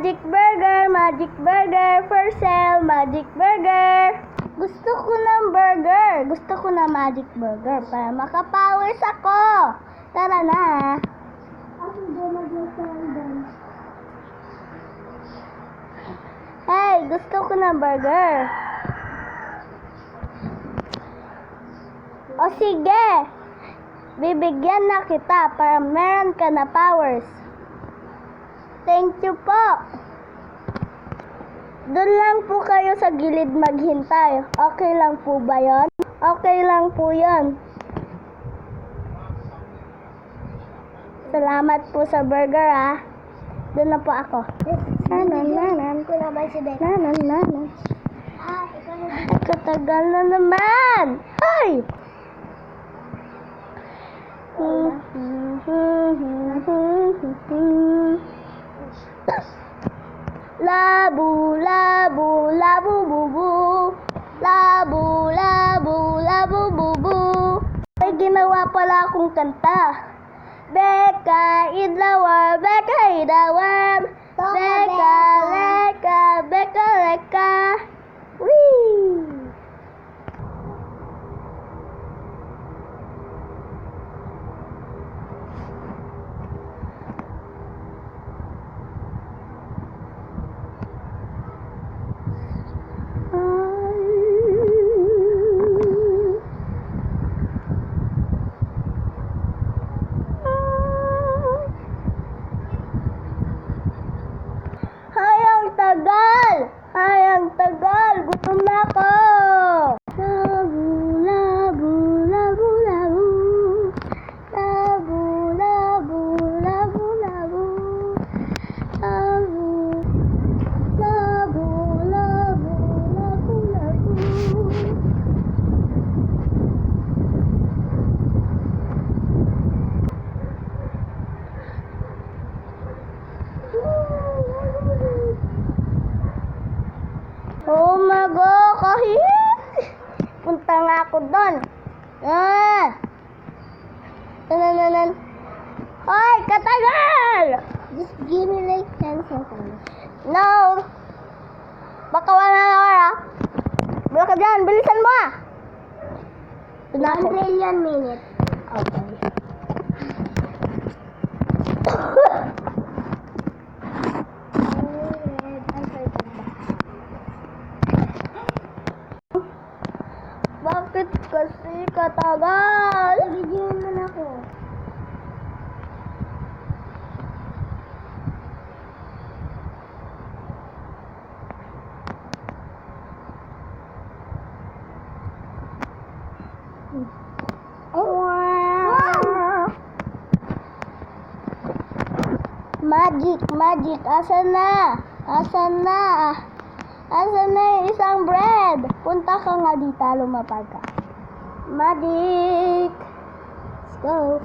Magic burger for sale, magic burger. Gusto ko ng burger. Gusto ko na magic burger para makapowers ako. Tara na. Hey, gusto ko ng burger. O sige. Bibigyan na kita para meron ka na powers. Thank you po. Doon lang po kayo sa gilid maghintay. Okay lang po ba yon? Okay lang po yon. Salamat po sa burger ah. Doon na po ako. Nanan. Katagal na naman. Ay! Labu, labu, labu, bubu. Labu, labu, labu, bubu. May ginawa pala akong kanta. Beka, idlawar, beka, idawar. Beka, leka, beka, leka. Wee! Ang tagal! Gutom na ako! Labu, labu, labu, labu. Labu, labu, labu, labu. Labu, labu, labu, labu, labu. Oh my God, kahit punta nga ako doon. Hoy, katagal! Just give me like 10 seconds. No. Baka wala na oras. Wala ka dyan, bilisan mo ah. 1 million minutes. Okay. Bakit kasi katagal? Bigyan mo na ako. Magic, asan na? Asan na yung isang bread? Punta ka nga dito, lumapag ka. Magic! Let's go!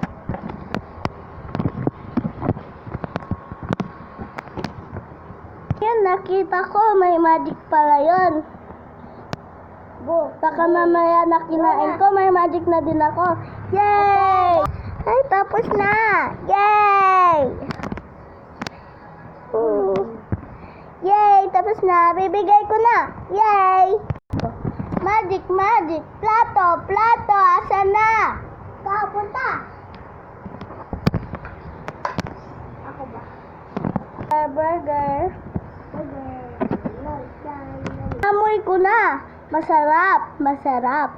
Yan, nakita ko, may magic pala yun. Baka mamaya na kinain ko, may magic na din ako. Yay! Ay, tapos na! Yay! Yay! Tapos na! Bibigay ko na! Yay! Magic! Plato! Asan na? Ikaw, punta! Ako ba? Burger. Amoy ko na! Masarap!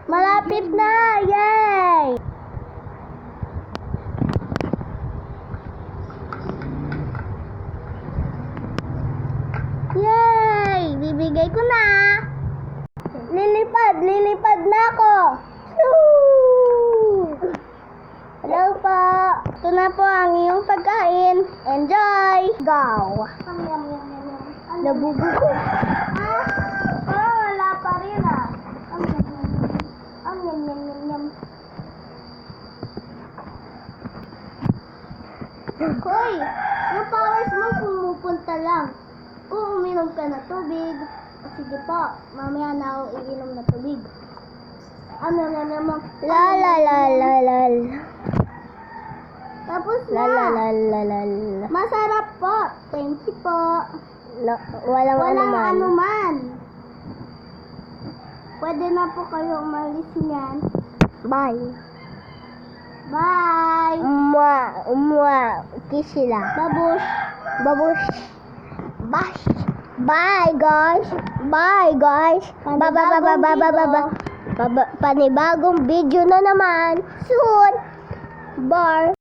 Malapit na! Yay! Yay! Bibigay ko na! Lilipad na ako! Hello po! Ito na po ang iyong pagkain. Enjoy! Go! Nabubo ko. Wala pa rin ah. Yum. Hoy! Yung powers mo pumupunta lang. Kung uminom ka na tubig, sige po, mamaya na ako iinom na tubig. Ano na naman? Lal. Tapos na. La la la la la la. Masarap po. Thank you po. Walang Walang anuman. anuman. Pwede na po kayo umalis niyan. Bye. Bye. Kiss sila. Babush. Babush. Bash. Bye, guys. Bye, guys. Panibagong video na naman. Soon. Bye.